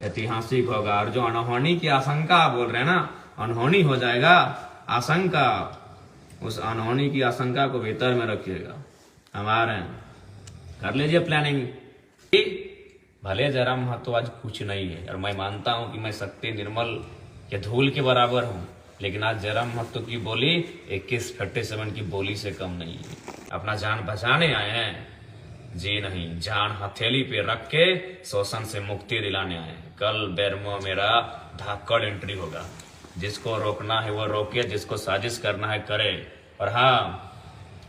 ऐतिहासिक होगा। और जो अनहोनी की आशंका बोल रहे हैं ना, अनहोनी हो जाएगा, आशंका, उस अनहोनी की आशंका को भीतर में रखिएगा। हमारे कर लीजिए प्लानिंग। भले जयराम महतो आज कुछ नहीं है, और मैं मानता हूं कि मैं शक्ति निर्मल के धूल के बराबर हूं, लेकिन आज जयराम महतो की बोली 2147 की बोली से कम नहीं है। अपना जान बचाने आए हैं जी नहीं, जान हथेली पे रख के शोषण से मुक्ति दिलाने आए हैं। कल बेरमो मेरा धाकड़ एंट्री होगा। जिसको रोकना है वो रोके, जिसको साजिश करना है करे। और हाँ,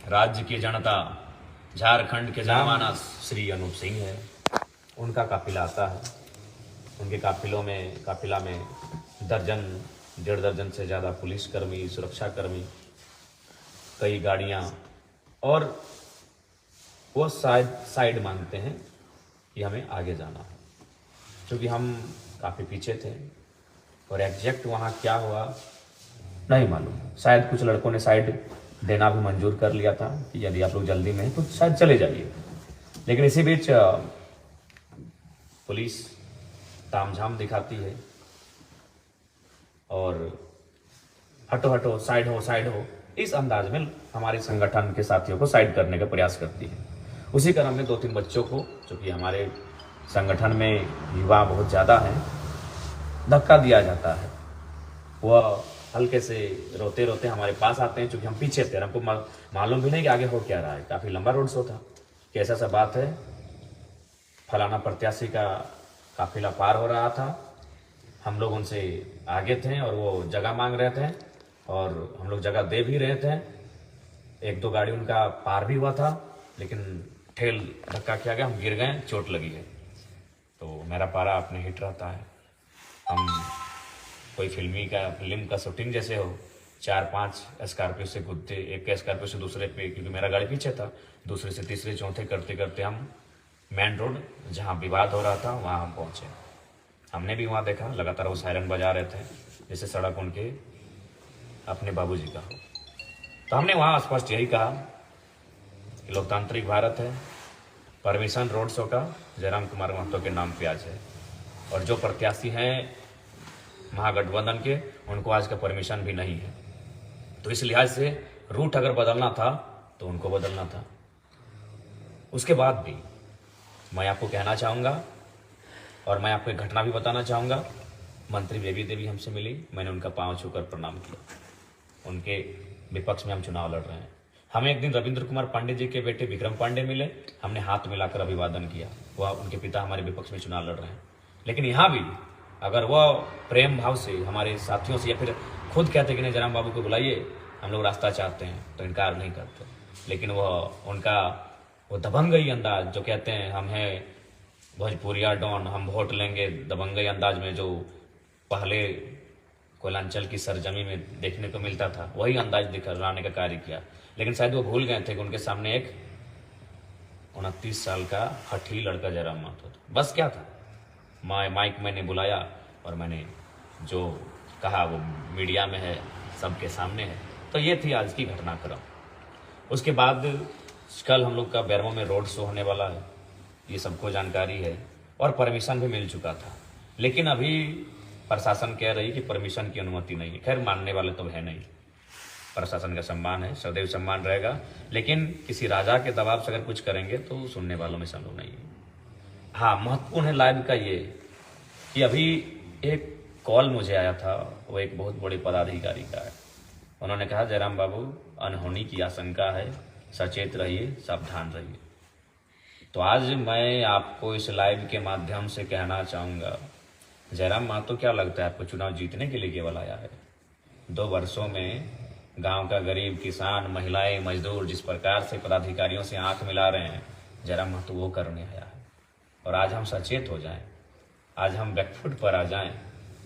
राज्य की जनता, झारखंड के जनमानस श्री अनूप सिंह है, उनका काफिला आता है। उनके काफिला में दर्जन 1.5 दर्जन से ज्यादा पुलिसकर्मी, सुरक्षाकर्मी, कई गाड़ियां, और वो साइड मांगते हैं कि हमें आगे जाना है, क्योंकि हम काफ़ी पीछे थे। और एग्जैक्ट वहाँ क्या हुआ नहीं मालूम। शायद कुछ लड़कों ने साइड देना भी मंजूर कर लिया था कि यदि आप लोग जल्दी में हैं तो शायद चले जाइए। लेकिन इसी बीच पुलिस तामझाम दिखाती है और हटो हटो, साइड हो, इस अंदाज में हमारे संगठन के साथियों को साइड करने का प्रयास करती है। उसी क्रम में 2-3 बच्चों को, जो कि हमारे संगठन में युवा बहुत ज़्यादा हैं, धक्का दिया जाता है। वह हल्के से रोते रोते हमारे पास आते हैं, क्योंकि हम पीछे थे, हमको मालूम भी नहीं कि आगे हो क्या रहा है। काफ़ी लंबा रोड शो था कि ऐसा बात है, फलाना प्रत्याशी का काफिला पार हो रहा था, हम लोग उनसे आगे थे और वो जगह मांग रहे थे, और हम लोग जगह दे भी रहे थे। 1-2 गाड़ी उनका पार भी हुआ था, लेकिन ठेल धक्का किया गया, हम गिर गए, चोट लगी है। तो मेरा पारा अपने हिट रहता है। हम कोई फिल्म का शूटिंग जैसे हो, 4-5 स्कॉर्पियो से कूदते, एक स्कॉर्पियो से दूसरे पे, क्योंकि मेरा गाड़ी पीछे था, दूसरे से तीसरे चौथे करते करते हम मेन रोड जहाँ विवाद हो रहा था वहाँ हम पहुँचे। हमने भी वहाँ देखा, लगातार वो सायरन बजा रहे थे, जैसे सड़क उनके अपने बाबूजी का हो। तो हमने वहाँ स्पष्ट यही कहा कि लोकतांत्रिक भारत है, परमिशन रोड शो का जयराम कुमार महतो के नाम पे आज है, और जो प्रत्याशी हैं महागठबंधन के, उनको आज का परमिशन भी नहीं है। तो इस लिहाज से रूट अगर बदलना था तो उनको बदलना था। उसके बाद भी मैं आपको कहना चाहूँगा, और मैं आपको एक घटना भी बताना चाहूँगा। मंत्री बेबी देवी हमसे मिली, मैंने उनका पाँव छूकर प्रणाम किया। उनके विपक्ष में हम चुनाव लड़ रहे हैं। हमें एक दिन रविंद्र कुमार पांडे जी के बेटे विक्रम पांडे मिले, हमने हाथ मिलाकर अभिवादन किया। वह उनके पिता हमारे विपक्ष में चुनाव लड़ रहे हैं। लेकिन यहाँ भी अगर वह प्रेम भाव से हमारे साथियों से, या फिर खुद कहते कि नहीं जयराम बाबू को बुलाइए, हम लोग रास्ता चाहते हैं, तो इनकार नहीं करते। लेकिन वह उनका वो दबंगई अंदाज, जो कहते हैं हम हैं भोजपुरिया डॉन, हम वोट लेंगे, दबंगई अंदाज में जो पहले कोयलांचल की सरजमी में देखने को मिलता था, वही अंदाज दिखाने का कार्य किया। लेकिन शायद वो भूल गए थे कि उनके सामने एक 29 साल का हठी लड़का जयराम महतो था। बस क्या था, माइक मैंने बुलाया और मैंने जो कहा वो मीडिया में है, सबके सामने है। तो ये थी आज की घटनाक्रम। उसके बाद कल हम लोग का बेरमो में रोड शो होने वाला है, ये सबको जानकारी है, और परमिशन भी मिल चुका था। लेकिन अभी प्रशासन कह रही कि परमिशन की अनुमति नहीं है। खैर, मानने वाले तो है नहीं, प्रशासन का सम्मान है, सदैव सम्मान रहेगा। लेकिन किसी राजा के दबाव से अगर कुछ करेंगे तो सुनने वालों में संभव नहीं है। हाँ, महत्वपूर्ण है लाइव का ये कि अभी एक कॉल मुझे आया था, वो एक बहुत बड़े पदाधिकारी का है। उन्होंने कहा जयराम बाबू, अनहोनी की आशंका है, सचेत रहिए, सावधान रहिए। तो आज मैं आपको इस लाइव के माध्यम से कहना चाहूँगा, जयराम महतो क्या लगता है आपको चुनाव जीतने के लिए केवल आया है? 2 वर्षों में गांव का गरीब किसान, महिलाएं, मजदूर जिस प्रकार से पदाधिकारियों से आंख मिला रहे हैं, जयराम महतो वो करने आया है। और आज हम सचेत हो जाएं, आज हम बैकफुट पर आ जाएं।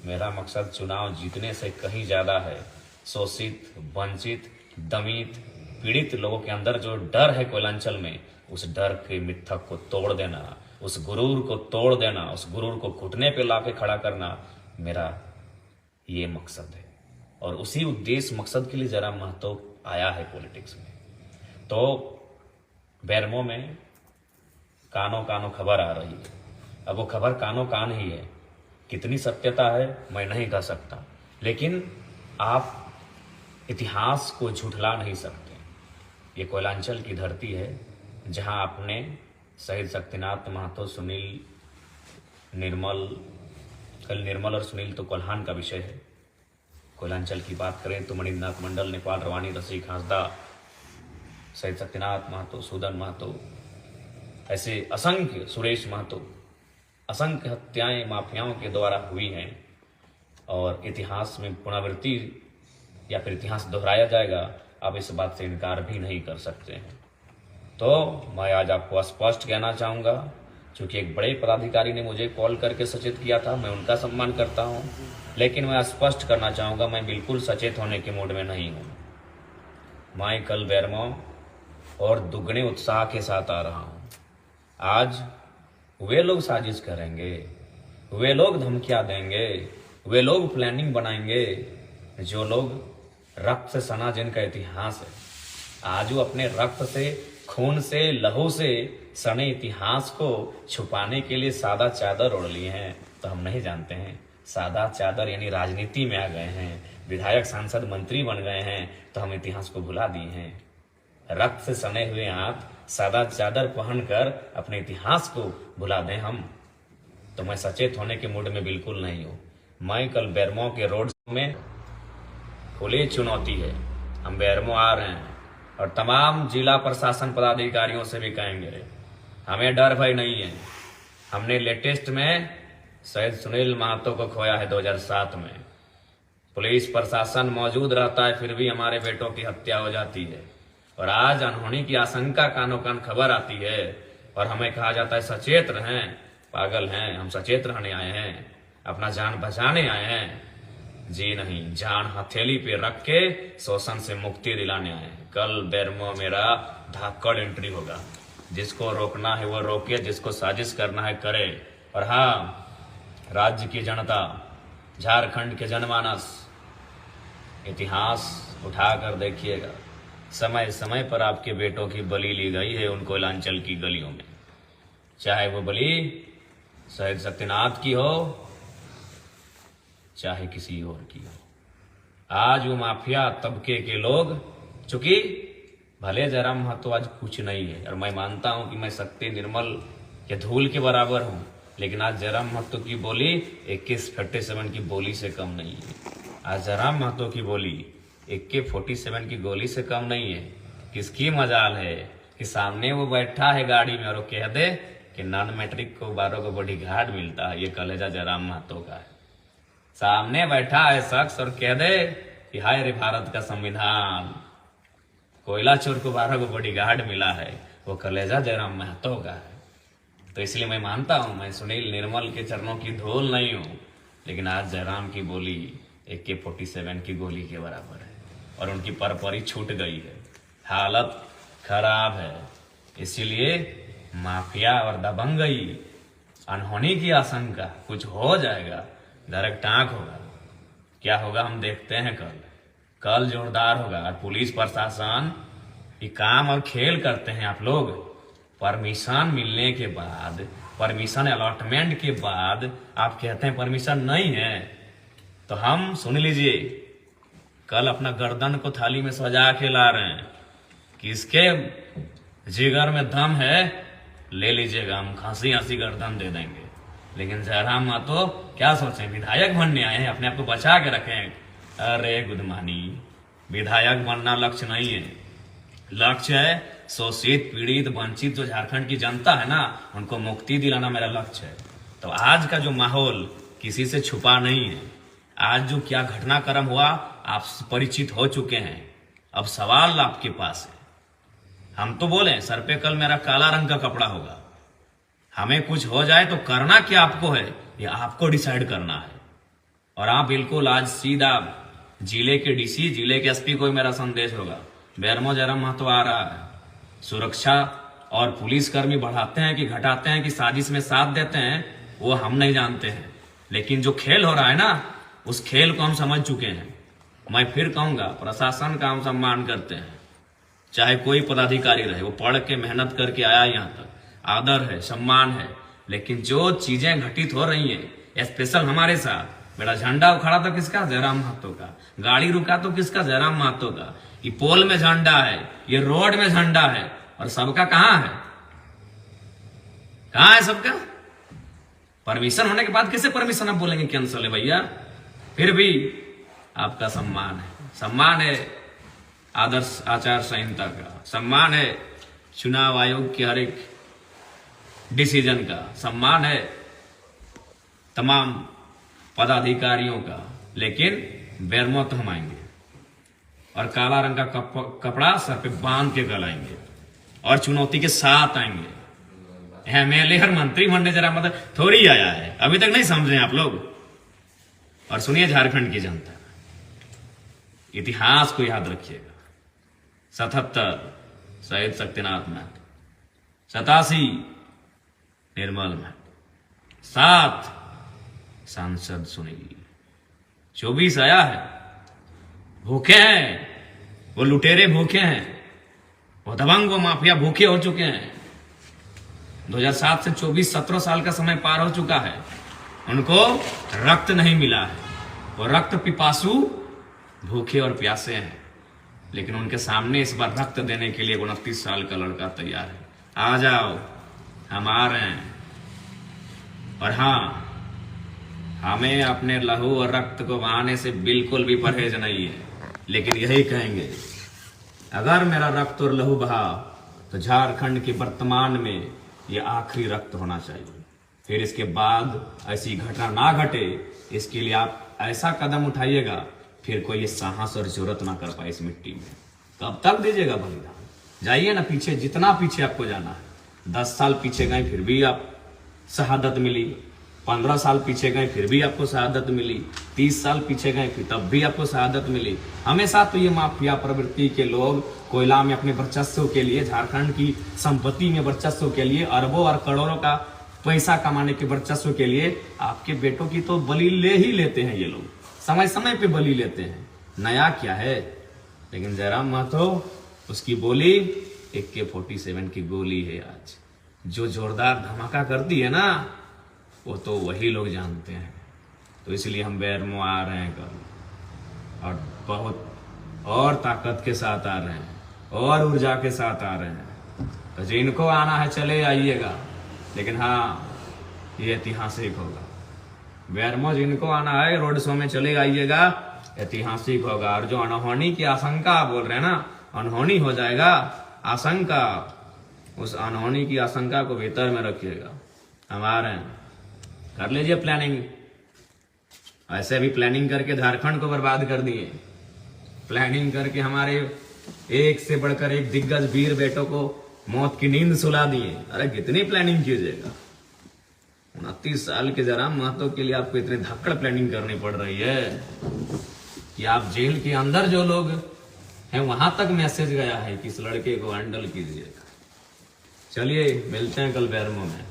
मेरा मकसद चुनाव जीतने से कहीं ज़्यादा है। शोषित, वंचित, दमित, पीड़ित लोगों के अंदर जो डर है कोयलांचल में, उस डर के मिथक को तोड़ देना, उस गुरूर को तोड़ देना, उस गुरूर को घुटने पे लाके खड़ा करना, मेरा ये मकसद है। और उसी उद्देश्य मकसद के लिए जयराम महतो आया है पॉलिटिक्स में। तो बेरमो में कानो कानो खबर आ रही है। अब वो खबर कानो कान ही है कितनी सत्यता है मैं नहीं कह सकता, लेकिन आप इतिहास को झुठला नहीं सकते। ये कोयलांचल की धरती है जहां आपने शहीद शक्तिनाथ महतो, सुनील, निर्मल, कल निर्मल और सुनील तो कोल्हान का विषय है। कोयलांचल की बात करें तो मणिनाथ मंडल, नेपाल, रवानी, रसिक, हांसदा, शहीद शक्तिनाथ महतो, सूदन महतो, ऐसे असंख्य, सुरेश महतो, असंख्य हत्याएं माफियाओं के द्वारा हुई हैं और इतिहास में पुनरावृत्ति या फिर इतिहास दोहराया जाएगा, आप इस बात से इनकार भी नहीं कर सकते हैं। तो मैं आज आपको स्पष्ट कहना चाहूँगा, क्योंकि एक बड़े पदाधिकारी ने मुझे कॉल करके सचेत किया था, मैं उनका सम्मान करता हूँ, लेकिन मैं स्पष्ट करना चाहूँगा मैं बिल्कुल सचेत होने के मूड में नहीं हूँ। मैं कल बेरमो और दुगने उत्साह के साथ आ रहा हूँ। आज वे लोग साजिश करेंगे, वे लोग धमकियाँ देंगे, वे लोग प्लानिंग बनाएंगे, जो लोग रक्त से सना जिनका इतिहास है, आज वो अपने रक्त से, खून से, लहू से सने इतिहास को छुपाने के लिए सादा चादर ओढ़ लिए हैं। तो हम नहीं जानते हैं, सादा चादर यानी राजनीति में आ गए हैं, विधायक, सांसद, मंत्री बन गए हैं, तो हम इतिहास को भुला दिए हैं। रक्त से सने हुए आप सादा चादर पहनकर अपने इतिहास को भुला दें हम, तो मैं सचेत होने के मूड में बिल्कुल नहीं हूँ। मैं कल बेरमो के रोड में खुली चुनौती है, हम बेरमो आ रहे हैं और तमाम जिला प्रशासन पदाधिकारियों से भी कहेंगे हमें डर भय नहीं है। हमने लेटेस्ट में शहीद सुनील महतो को खोया है 2007 में। पुलिस प्रशासन मौजूद रहता है, फिर भी हमारे बेटों की हत्या हो जाती है और आज अनहोनी की आशंका कानों कान खबर आती है और हमें कहा जाता है सचेत रहें। पागल हैं हम, सचेत रहने आए हैं, अपना जान बचाने आए हैं? जी नहीं, जान हथेली पे रख के शोषण से मुक्ति दिलाने आए हैं। कल बेरमो मेरा धाकड़ एंट्री होगा, जिसको रोकना है वो रोके, जिसको साजिश करना है करे। और हाँ, राज्य की जनता, झारखंड के जनमानस, इतिहास उठाकर देखिएगा, समय समय पर आपके बेटों की बलि ली गई है उन कोयलांचल की गलियों में, चाहे वो बलि शहीद शक्तिनाथ की हो चाहे किसी और की हो। आज वो माफिया तबके के लोग, चूंकि भले जयराम महतो आज कुछ नहीं है और मैं मानता हूं कि मैं शक्ति, निर्मल या धूल के बराबर हूं, लेकिन आज जयराम महतो की बोली AK-47 की बोली से कम नहीं है। आज जयराम महतो की बोली AK-47 की गोली से कम नहीं है। किसकी मजाल है कि सामने वो बैठा है गाड़ी में और वो कह दे कि नॉन मैट्रिक को 12 को बॉडी गार्ड मिलता है, ये कलेजा जयराम महतो का है। सामने बैठा है शख्स और कह दे कि हाय रे भारत का संविधान, कोयला चोर को 12 को बॉडी गार्ड मिला है, वो कलेजा जयराम महतो का है। तो इसलिए मैं मानता हूं मैं सुनील, निर्मल के चरणों की धूल नहीं हूं, लेकिन आज जयराम की बोली AK-47 की गोली के बराबर है और उनकी परपरी छूट गई है, हालत खराब है। इसीलिए माफिया और दबंगई, अनहोनी की आशंका, कुछ हो जाएगा, डायरेक्ट टाँक होगा। क्या होगा हम देखते हैं कल जोरदार होगा। और पुलिस प्रशासन ये काम और खेल करते हैं आप लोग। परमिशन मिलने के बाद, परमिशन अलॉटमेंट के बाद आप कहते हैं परमिशन नहीं है, तो हम सुन लीजिए, कल अपना गर्दन को थाली में सजा के ला रहे हैं। किसके जिगर में दम है ले लीजिएगा, हम खांसी हंसी गर्दन दे देंगे। लेकिन जयराम महतो क्या सोचें, विधायक बनने आए हैं, अपने आप को बचा के रखें। अरे गुदमानी, विधायक बनना लक्ष्य नहीं है, लक्ष्य है शोषित, पीड़ित, वंचित जो झारखंड की जनता है ना, उनको मुक्ति दिलाना मेरा लक्ष्य है। तो आज का जो माहौल किसी से छुपा नहीं है। आज जो क्या घटनाक्रम हुआ आप परिचित हो चुके हैं। अब सवाल आपके पास है, हम तो बोले सर पे कल मेरा काला रंग का कपड़ा होगा, हमें कुछ हो जाए तो करना क्या आपको है, ये आपको डिसाइड करना है। और आप बिल्कुल आज सीधा जिले के DC, जिले के SP को मेरा संदेश होगा, बेरमो जयराम महतो आ रहा है। सुरक्षा और पुलिसकर्मी बढ़ाते हैं कि घटाते हैं कि साजिश में साथ देते हैं, वो हम नहीं जानते हैं, लेकिन जो खेल हो रहा है ना, उस खेल को हम समझ चुके हैं। मैं फिर कहूंगा, प्रशासन का हम सम्मान करते हैं, चाहे कोई पदाधिकारी रहे, वो पढ़ के मेहनत करके आया यहाँ तक, आदर है, सम्मान है। लेकिन जो चीजें घटित हो रही हैं, स्पेशल हमारे साथ। बेटा झंडा उखाड़ा तो किसका? जयराम महतो का। गाड़ी रुका तो किसका? जयराम महतो का। ये पोल में झंडा है, ये रोड में झंडा है, और सबका कहां है? कहां है सबका? परमिशन होने के बाद किसे परमिशन आप बोलेंगे कैंसल है भैया? फिर भी आपका सम्मान है, सम्मान है आदर्श आचार संहिता का, सम्मान है चुनाव आयोग के हर एक डिसीजन का, सम्मान है तमाम पदाधिकारियों का। लेकिन बेरमो तो हम आएंगे और काला रंग का कपड़ा सर पे बांध के गलाएंगे और चुनौती के साथ आएंगे। एमएलए और मंत्री बनने जरा मतलब थोड़ी आया है, अभी तक नहीं समझे आप लोग। और सुनिए झारखंड की जनता, इतिहास को याद रखिएगा। 77 शहीद शक्तिनाथ महतो, 87 निर्मल महतो, 7 सांसद सुनील, 24 आया है। भूखे हैं वो लुटेरे, भूखे हैं वो दबंग, वो माफिया भूखे हो चुके हैं। 2007 से 24 17 साल का समय पार हो चुका है, उनको रक्त नहीं मिला है, वो रक्त पिपासु भूखे और प्यासे हैं। लेकिन उनके सामने इस बार रक्त देने के लिए 29 साल का लड़का तैयार है। आ जाओ, हम आ रहे हैं। और हाँ, हमें अपने लहू और रक्त को बहाने से बिल्कुल भी परहेज नहीं है, लेकिन यही कहेंगे अगर मेरा रक्त और लहू बहा तो झारखंड के वर्तमान में ये आखिरी रक्त होना चाहिए। फिर इसके बाद ऐसी घटना ना घटे, इसके लिए आप ऐसा कदम उठाइएगा फिर कोई ये साहस और जरूरत ना कर पाए इस मिट्टी में। कब तक दीजिएगा बलिदान? जाइए ना पीछे, जितना पीछे आपको जाना है। 10 साल पीछे गए फिर भी आप शहादत मिली, 15 साल पीछे गए फिर भी आपको शहादत मिली, 30 साल पीछे गए फिर तब भी आपको शहादत मिली। हमेशा तो ये माफिया प्रवृत्ति के लोग कोयला में अपने वर्चस्व के लिए, झारखंड की संपत्ति में वर्चस्व के लिए, अरबों और करोड़ों का पैसा कमाने के वर्चस्व के लिए आपके बेटों की तो बलि ले ही लेते हैं ये लोग, समय समय पे बलि लेते हैं। नया क्या है? लेकिन जयराम महतो, उसकी बोली AK-47 की गोली है आज, जो जोरदार धमाका करती है ना, वो तो वही लोग जानते हैं। तो इसलिए हम बेरमो आ रहे हैं कल, और बहुत और ताकत के साथ आ रहे हैं, और ऊर्जा के साथ आ रहे हैं। तो जिनको आना है चले आइएगा, लेकिन हाँ, ये ऐतिहासिक होगा। बेरमो जिनको आना है रोड शो में चले आइएगा, ऐतिहासिक होगा। और जो अनहोनी की आशंका बोल रहे हैं ना, अनहोनी हो जाएगा, आशंका, उस अनहोनी की आशंका को भीतर में रखिएगा। हम आ रहे हैं, कर लीजिए प्लानिंग। ऐसे भी प्लानिंग करके झारखंड को बर्बाद कर दिए, प्लानिंग करके हमारे एक से बढ़कर एक दिग्गज वीर बेटों को मौत की नींद सुला दिए। अरे कितनी प्लानिंग कीजिएगा? 29 साल के जयराम महतो के लिए आपको इतनी धक्कड़ प्लानिंग करनी पड़ रही है कि आप जेल के अंदर जो लोग हैं वहां तक मैसेज गया है कि इस लड़के को हैंडल कीजिएगा। चलिए मिलते हैं कल बेरमो में।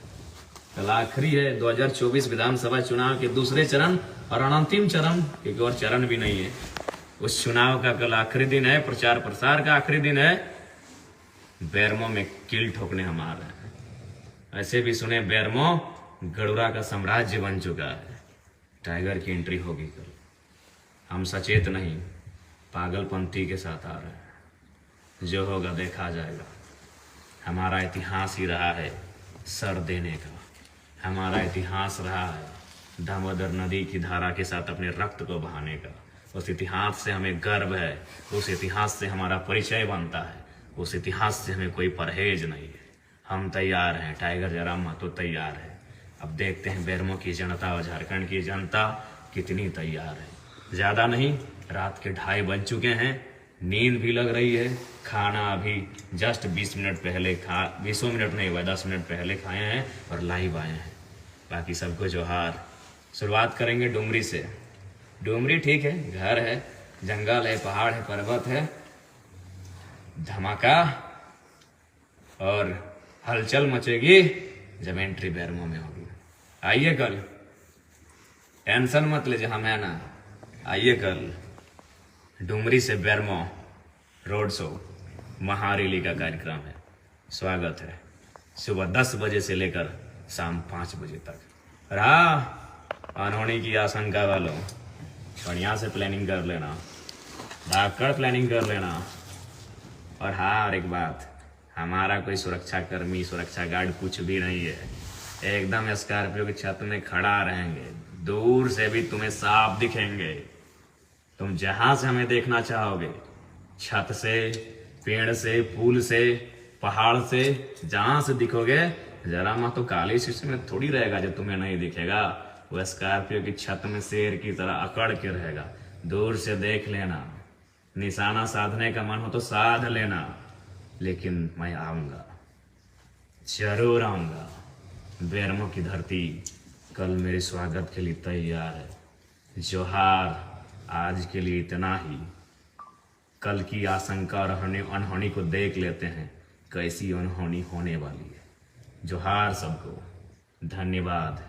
कल आखिरी है 2024 विधानसभा चुनाव के दूसरे चरण और अंतिम चरण, एक और चरण भी नहीं है। उस चुनाव का कल आखिरी दिन है, प्रचार प्रसार का आखिरी दिन है। बेरमो में किल ठोकने हम आ रहे हैं। ऐसे भी सुने बेरमो गड़ुरा का साम्राज्य बन चुका है। टाइगर की एंट्री होगी कल। हम सचेत नहीं, पागलपंथी के साथ आ रहे हैं। जो होगा देखा जाएगा। हमारा इतिहास ही रहा है सर देने का, हमारा इतिहास रहा है दामोदर नदी की धारा के साथ अपने रक्त को बहाने का। उस इतिहास से हमें गर्व है, उस इतिहास से हमारा परिचय बनता है, उस इतिहास से हमें कोई परहेज नहीं है। हम तैयार हैं, टाइगर जयराम महतो तैयार है। अब देखते हैं बेरमो की जनता और झारखंड की जनता कितनी तैयार है। ज्यादा नहीं, रात के 2:30 बज चुके हैं, नींद भी लग रही है। खाना अभी जस्ट 20 मिनट पहले 20 मिनट नहीं हुआ, 10 मिनट पहले खाए हैं और लाइव आए हैं। बाकी सबको जोहार। शुरुआत करेंगे डुमरी से। डुमरी ठीक है, घर है, जंगल है, पहाड़ है, पर्वत है, धमाका और हलचल मचेगी जब एंट्री बेरमो में होगी। आइए कल, टेंशन मत लीजिए, हम है ना। आइए कल डुमरी से बेरमो रोड शो महारैली का कार्यक्रम है। स्वागत है सुबह 10 बजे से लेकर शाम 5 बजे तक। रहा अनहोनी की आशंका वालों बढ़िया से प्लानिंग कर लेना, धाकड़ प्लानिंग कर लेना। और हाँ, और एक बात, हमारा कोई सुरक्षा कर्मी, सुरक्षा गार्ड कुछ भी नहीं है। एकदम स्कॉर्पियो की छत में खड़ा रहेंगे, दूर से भी तुम्हें साफ दिखेंगे। तुम जहां से हमें देखना चाहोगे, छत से, पेड़ से, पुल से, पहाड़ से, जहां से दिखोगे, जरा माँ तो काली शीशे में थोड़ी रहेगा जो तुम्हें नहीं दिखेगा। वो स्कॉर्पियो की छत में शेर की तरह अकड़ के रहेगा। दूर से देख लेना, निशाना साधने का मन हो तो साध लेना, लेकिन मैं आऊंगा, जरूर आऊंगा। बेरमो की धरती कल मेरे स्वागत के लिए तैयार है। जोहार, आज के लिए इतना ही। कल की आशंका और अनहोनी को देख लेते हैं, कैसी अनहोनी होने वाली है। जोहार सबको, धन्यवाद।